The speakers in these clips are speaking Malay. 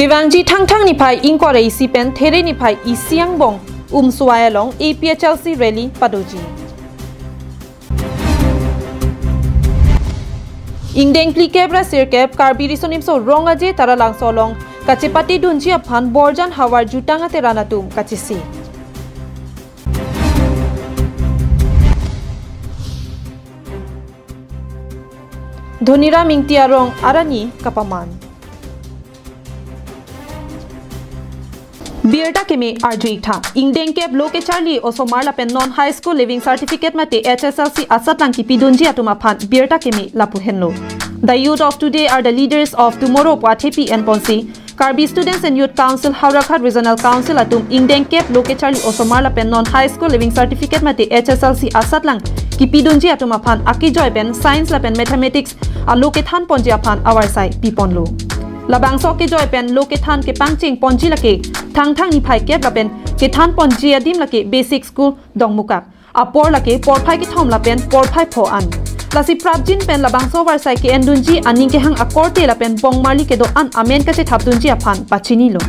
Kewangji thang ni phai inquiry si pen there ni phai isiang bong suaya long APHLC rally padoji. Ingdeng plikebra sirkep karbiri sonim so rongaje taralang solong kachepati dunji aphan borjan hawar jutanga teranatum kachisi. Dhonira mingtiarong arani kapaman. Birta kemi arjuik tha ingdeng kep loke charlie osomar la pen non high school living certificate mate HSLC asatlang ki pidunji atuma phan birta kemi lapu henlo. The youth of today are the leaders of tomorrow Pathepi and Ponsi. Karbi Students and Youth Council Haurakhat Regional Council atum ingdeng kep loke charlie osomar la pen non high school living certificate mate HSLC asatlang ki pidunji atuma phan akijoy pen science la pen mathematics aloke than ponji aphan our sai piponlo. Labang so ke joy pen loke than ke pangching ponji lake thang ni phai kep la pen ke than ponji adim lake basic school dongmuka apor lake porphai ke thom la pen porphai pho an lasi prabjin pen labang so war sai ke endunji aning ke hang akorte la pen bongmali ke do an amen ka che thapdunji aphan pachini lo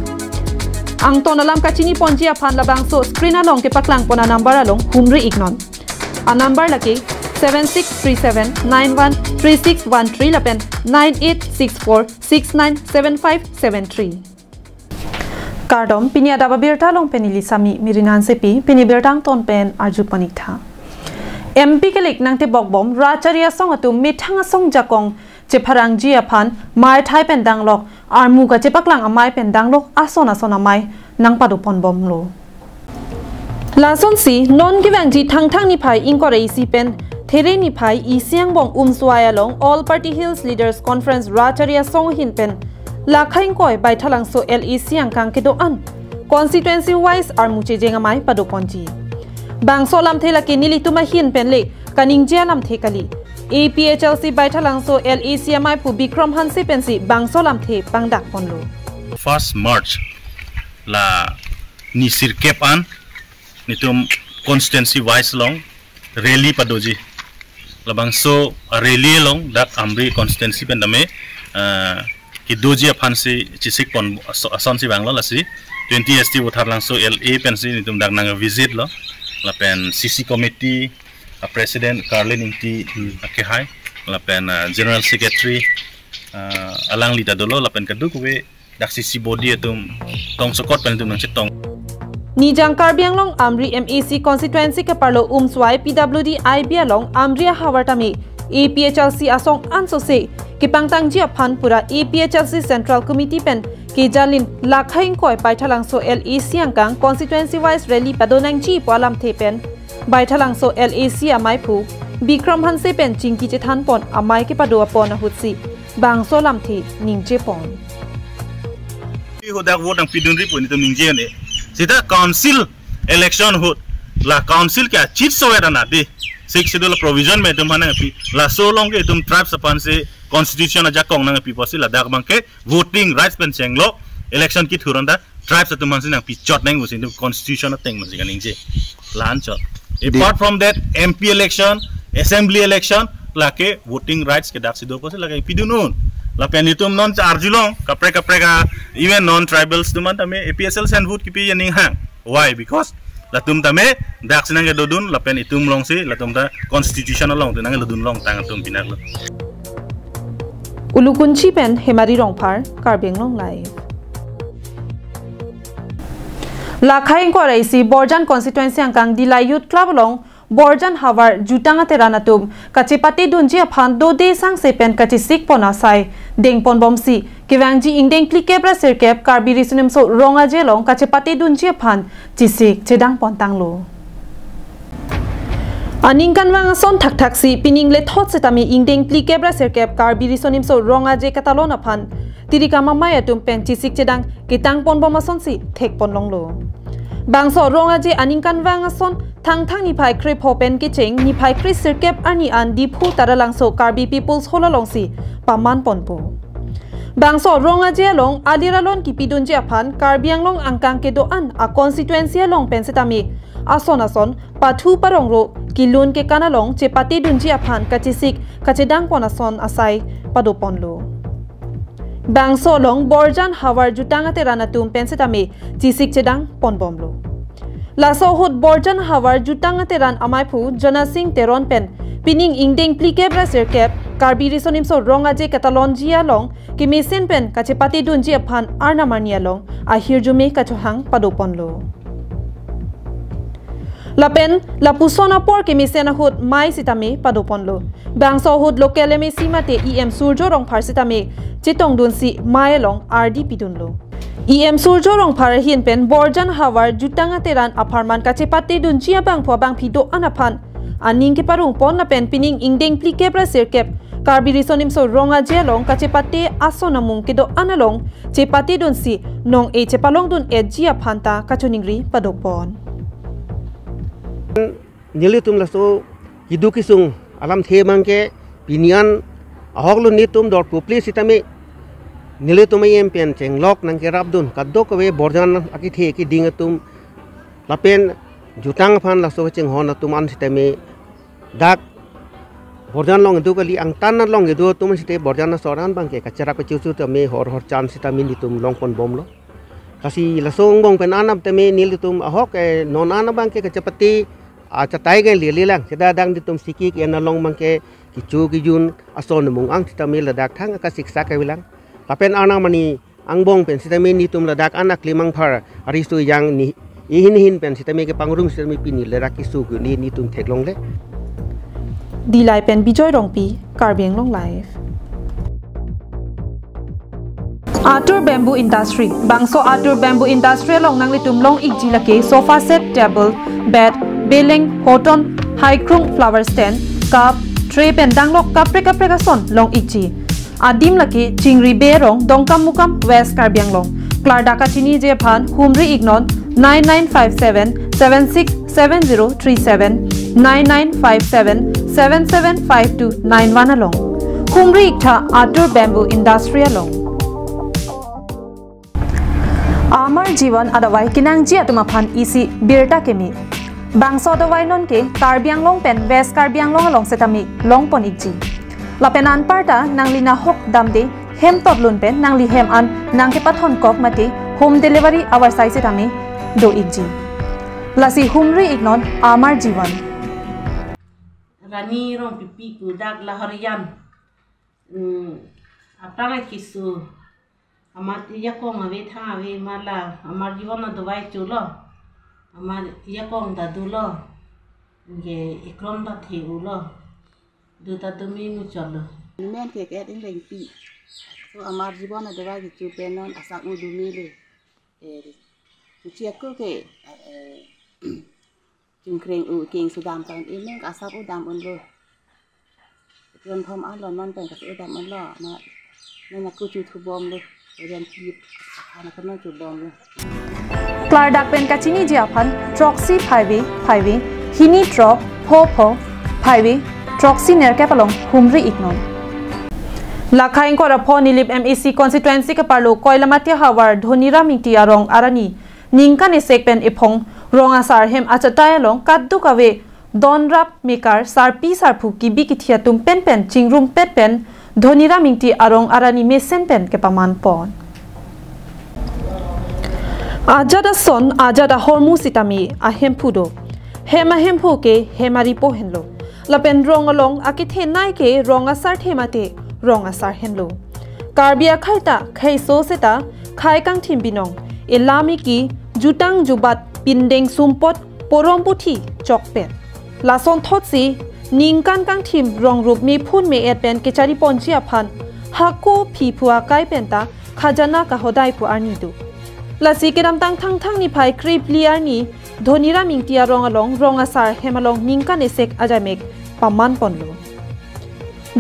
ang tonalam kachini ponji aphan labang so screen along ke paklang pona number along humri ignon a number lake 7637913613 lapen 9864697573 Kardom pinia daba birta long penili sami mirinan sepi pini birtang ton pen arju panikha MP kelik nangte bokbom racharia song atu mithanga song jakong chepharang ji aphan mai thai pen danglok armu ga chepaklang amai pen danglok asona mai nangpadu ponbom lo Lason si non givangji thang ni phai inquiry si pen There ni phai isiang bong suaya long All Party Hills Leaders Conference Racharia song hin pen lakhaing koi bai thalang so LEC ang kang kedo an constituency wise armuche jengamai pado ponji bang so lam thela ke nili tuma hin pen le kaning jia lam thekali APHLC bai thalang so LEC amai pu Bikram Hansi pensi bang so lam the pangdak ponlo first March la ni sirkep an nitum constituency wise long rally padoji labang so rally long dak amri constituency pen dame ki doji aphan se chisik pon ason si banglo lasi 20 st uthar lang so LA pen si nitum dak nang visit lo la pen CC committee president Carlin inti ke hai la pen general secretary alang lita dolo la pen kadu we dak CC body atum tong sokot pen tum nang chitong Nijang Karbiang long Amri MEC constituency ke parlo swai PWD IB long Amri Hawartami APHLC asong anso se ke pangtang ji aphan pura APHLC Central Committee pen ke jalin lakhaing koi paithalang so LEC angkang constituency wise rally padonang ji palam the pen baithalang so LEC amai phu Bikram Hanse pen chingki che than pon amai ke pado pon hutsi bang so lam the ningje pon hodak wodang pidunri pon itum ningje ne Sita council election hut la council kya cheat soera na de six schedule provision में तुम हने P la so long के तुम tribes अपन से constitution अजा कौन ना पी पसी ला दाग बंके voting rights pen चेंगलो election की थुरन दा tribes तुम हंसे ना पी चोट नहीं घुसी तुम constitution तेंग मसी का निंजे लान चोट apart from that MP election assembly election ला के voting rights के दाग से दो पसी लगा पी दुनून la penitum non chargilong kapre ka even non tribals tuman tame APSL sen vote kipi yaning hang why because la tum tame dak sinang ge dodun la pen itum long si la tum ta constitutional long tunang dodun long tang tum pinak lo ulukunchi pen hemari rongphar karbeng long live lakhaing ko raisi borjan constituency angkang dilai youth club long Borjan Hawar jutanga teranatum kachepati dunji aphan do de sang sepen kachisik pona sai dengpon bomsi kiwangji ingdeng klikebra sirkep karbi risunim so ronga jelong kachepati dunji aphan chisik chedang pontanglo aningkan wang son thak si pining le thot setami ingdeng klikebra sirkep karbi risunim so ronga je katalon aphan tirika mamai atum pen chisik chedang kitang pon bomason si thek pon longlo bangso ronga je aningkan wang son thang ni phai krip hopen ke cheng ni phai kri sirkep ani an di phu taralang so karbi people's holalong si paman ponpo bangso ronga je long aliralon ki pidun je aphan karbiang long angkang ke do an a constituency long pensetami ason pathu parongro kilun ke kanalong chepati dunji aphan kachisik kachedang ponason asai padoponlo Bangso long Borjan Hawar jutang ate ranatum pensitame chisik chedang ponbomlo. Laso hut Borjan Hawar jutang ate ran amaipu Jana Singh Teron pen pining ingdeng plikebra sirkep karbi risonim so ronga je Catalonia long kimisen pen kachepati dunji aphan arnamania long ahirjume kachohang padoponlo. Lapen lapusona por kimisena hut mai sitame padoponlo. Bangso hut lokeleme simate EM Surjo rong phar sitame chitong dunsi mai long RD pidunlo. EM Surjo rong phar hin pen Borjan Hawar jutanga teran aparman kachepati dunji abang phobang phido anaphan aning ke parung pon na pen pining ingdeng plikebra sirkep karbi risonim so ronga je long kachepati asonamung kedo analong chepati dunsi nong e chepalong dun edji aphanta kachuningri padopon. Nili tum laso hidu kisung alam the mangke pinian ahoglo ni tum dor publi sitame nili tum em pen chenglok nang ke rabdun kaddo ko we Borjan aki the ki ding tum lapen jutang phan laso cheng hon tum an sitame dak Borjan long edu kali ang tan long edu tum site Borjan soran bangke kachara ko chuchu tame hor chan sitame ni tum long pon bomlo kasi lasong bong pen anam tame nili tum ahok e non anam bangke kachapati acatai ke lili lang kita dang ditum sikik yang nalong mangke kicu kijun ason mung ang kita mil ladak thang ka siksa ka bilang lapen ana mani angbong pen sitame ni tum ladak anak limang phar aristu yang ni ihin pen sitame ke pangrum sitame pini lerak kisu ni tum theklong le Dilai pen bijoy rongpi Karbiang long live. Arthur Bamboo Industry Bangso Arthur Bamboo Industry long nang litum long ikji lake sofa set table bed beling hoton high krung flower stand cup tray pen danglok kapre ka son long ikji adim lake chingri berong dongkam mukam West Karbiang long Klardaka chini je phan humri ignon 9957 767037 9957 775291 along humri ikha Arthur Bamboo Industry along Amar Jiwan adawai kinangji atuma phan isi birta kemi Bangso adawai non ke Karbiang long pen West Karbiang long along setami long pon ikji lapenan parta nanglina hok damde hem totlun pen nangli hem an nangke pathon kok mate home delivery our size setami do ikji lasi humri ignon Amar Jiwan Rani rong pipi kudak laharian apanga kisu Amar iya kong awe thang awe mala Amar Jiwan adawai chulo Amar iya kong dadulo nge ikrom da theulo du tadumi muchalo men ke ding ding pi so Amar Jiwan adawai chu penon asak udumile chia ko ke jungkreng u king sudam kan ini asak udam unlo ron thom an lon non pen ka udam an lo ma nên là cô chú thu bom luôn rồi kịp là con nói chú bom luôn Klardak pen kachini jiaphan troxy phaiwi hini trop pho phaiwi troxy nerkapalong humri ignon Lakhain ko rapho nilip MEC constituency ka parlo Koilamatia Hawar Dhonira Mingti arong arani ningkan esek pen ipong ronga sar hem achataya long kaddu kawe donrap mekar sarpi sarphu kibi kithia tum pen chingrum pen Dhonira Mingti arong arani mesen pen ke paman pon Ajada son ajada hormu sitami ahem pudo hema hempu ke hemari po henlo lapen rong along akithe nai ke ronga sar themate ronga sar henlo karbia khaita khaiso seta khai kang thimbinong elami ki jutang jubat pindeng sumpot poromputhi chokpen lason thotsi ningkan kang thim rong rup mi phun me etpen ke chari ponchi aphan hako phipua kai penta khajana ka hodai pu ani du lasi keram tang thang ni phai krip liar ni Dhonira Mingti arong along ronga sar hemalong ningkan esek ajamek paman ponlo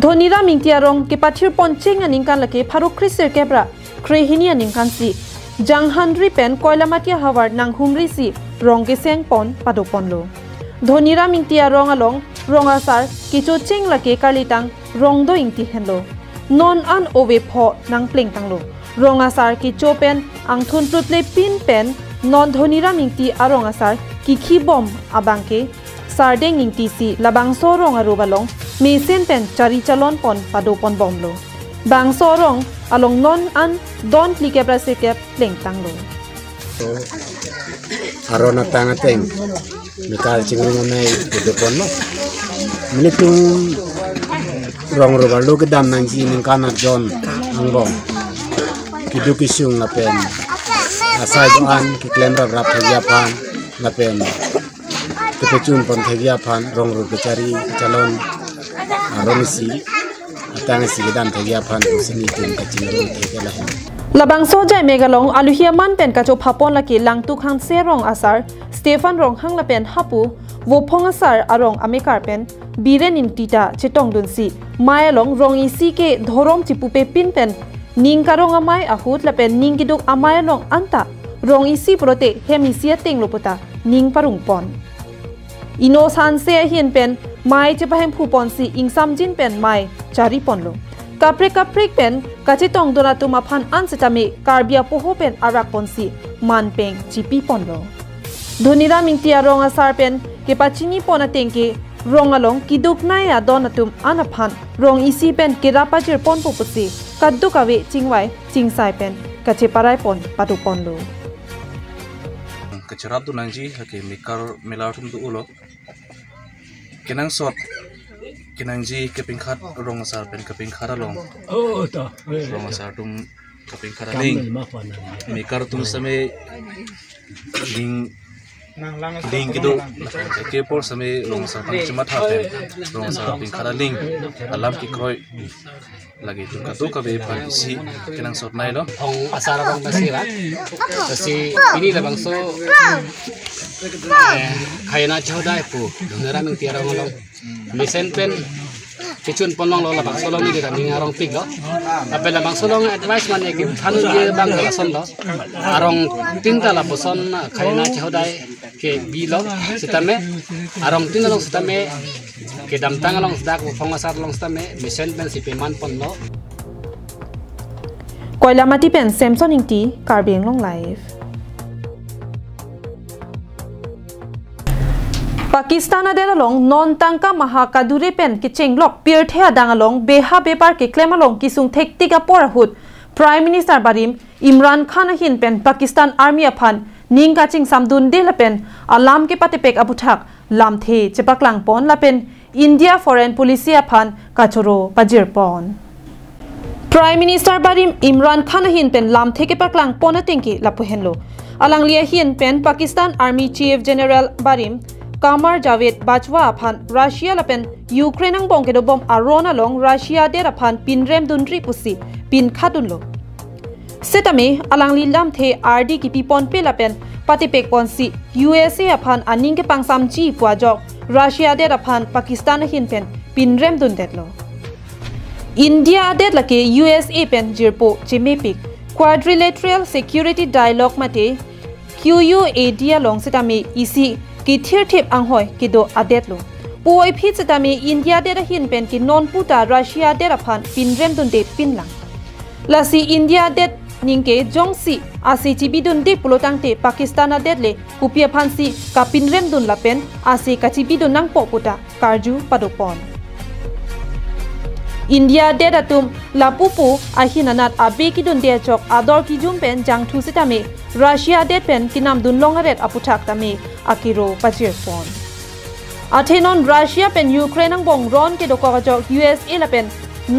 Dhonira Mingti arong ke pathir ponching ningkan lake pharu krisir kebra krehini ningkan si janghandri pen Koilamatia Hawar nang humri si rong ke seng pon padoponlo Dhonira Mingti arong along ronga sar kichu ching lake kalitang rong do ingti henlo non an ove pho nang pleng tanglo ronga sar kichu pen angthun prutle pin pen non Dhonira Mingti arong asar kikhi bom abangke sardeng ingti si labang so rong arubalong mesen pen chari chalon pon padopon bomlo bang sorong along non an don klike brasekep leng tanglo arona tanga teng mikal cingring nai depon no militung rong ro balu kedam nang ji ning kana John angbong kidu kisung na pen asai doan ki klem rap thagya pan na pen kepecun pon thagya pan rong ro becari calon aromisi atang si gedam thagya pan usini tin ka cingring thegela labang sojai megalong aluhiaman pen kacho phapon laki langtu khang serong asar Stefan rong hang la pen hapu wopong asar arong amekar pen biren in tita chetong dunsi mayalong rong isi ke dhorom chipupe pin pen ning karong amai ahut la pen ning kiduk amayalong anta rong isi prote hemisia teng loputa ning parung pon ino san se hin pen mai chepahem phupon si ingsam jin pen mai chari ponlo kaprik pen kachitong dona tuma phan ansitami karbia poho pen arak ponsi manpeng chipi ponlo dhonira mingtia rong asar pen ke pachini pona tengke rong along kiduk naya donatum anaphan rong isi pen ke rapajir pon popusi kaddukawe chingwai chingsai pen kache parai pon patu ponlo kecerap tu nangji ke mikar melatum tu ulo kenang sot kinangji kepingkhat rong asar pen kepingkhat along rong asar tum kepingkhat ling mikar tum same ling kido ke por same rong asar tum cuma thapen rong asar pingkhat ling alam ki kroi lagi tu katu kabe pagi kenang sot nai lo ong asar rong basira kasi ini la bangso kayana chodai pu donera ming tiara ngolong misen pen kicun ponong lo la bang solong ni kan ngarong pig lo apa la bang solong advice man ki thanu je bang la son lo arong tinta la poson kayana chodai ke bi lo sitame arong tinta lo sitame ke dam tang long dak phong asar long sitame misen pen si peman pon lo koila mati pen Samson ingti karbeng long live Pakistan adela long non tangka mahakadure pen ki chenglok pier thea dangalong beha bepar ke klemalong kisung thektika porhut Prime Minister Barim Imran Khan hin pen Pakistan Army aphan ning ka ching samdun de la pen alam ke patepek abuthak lamthe chepaklang pon la pen India Foreign Policy aphan kachoro pajir pon Prime Minister Barim Imran Khan hin pen lamthe ke paklang pon atingki lapu henlo alang lia hin pen Pakistan Army Chief General Barim Kamar Javed Bajwa aphan Russia lapen Ukraine ang bong kedo bom arona long Russia der aphan pinrem dunri pusi pin khadun lo setame alang li lam the RD ki pipon pe lapen patipek ponsi USA aphan aning ke pangsam chi pwa jok Russia der aphan Pakistan hin pen pinrem dun det lo India det lake USA pen jirpo chimepik quadrilateral security dialogue mate QUAD long setame isi ki thir thep anghoi ki do adet lo poi phi chatami India de ra hin pen ki non puta Russia de ra phan pinrem dun de pinlang lasi India de ningke jongsi asi chibi dun de pulotang te Pakistan adet le kupia phansi ka pinrem dun la pen asi ka chibi dun nang po puta karju padopon India de datum lapupu ahinanat abe ki dun de chok ador ki jum pen jang thu sitame Russia de pen kinam dun longaret aputhak tame akiro pajir pon athenon Russia pen Ukraine ang bong ron ke do ko jok USA la pen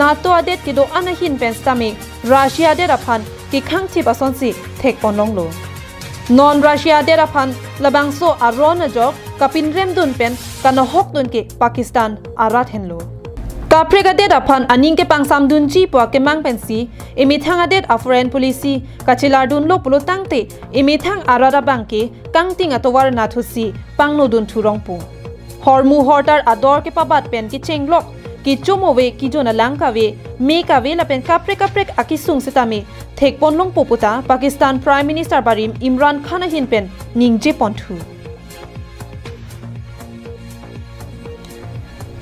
NATO adet ke do anahin pen stame Russia de raphan ki khang chi pason si thek pon long lo non Russia de raphan labangso aron jok kapin rem dun pen kana hok dun ke Pakistan arat hen lo Kaprega det aphan aning ke pangsam dun chi po ke mang pensi emithang adet a foreign policy kachilar dun lo pulotang te emithang arara bangke kangting atowar na thusi pangno dun thurong pu hormu hortar ador ke pabat pen ki chenglok ki chumowe ki jona langkawe me kawe la pen kaprek akisung setame thek ponlong poputa Pakistan Prime Minister Barim Imran Khan hin pen ningje ponthu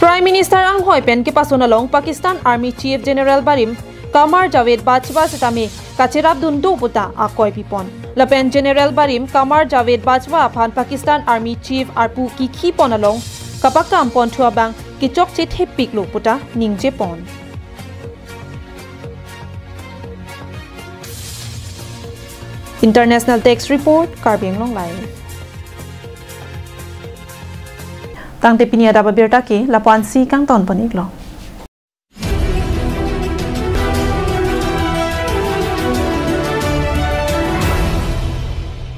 Prime Minister ang hoi pen ke pasunalong Pakistan Army Chief General Barim Kamar Javed Bajwa setame kachirap dun do puta akoi pipon lapen General Barim Kamar Javed Bajwa aphan Pakistan Army Chief arpu ki khi ponalong kapakam pon thua bang ki chok che thepik lo puta ningje pon International Text Report, Karbing Long Lai. Tang te pinia da babirta ke lapuan si kang ton panik lo.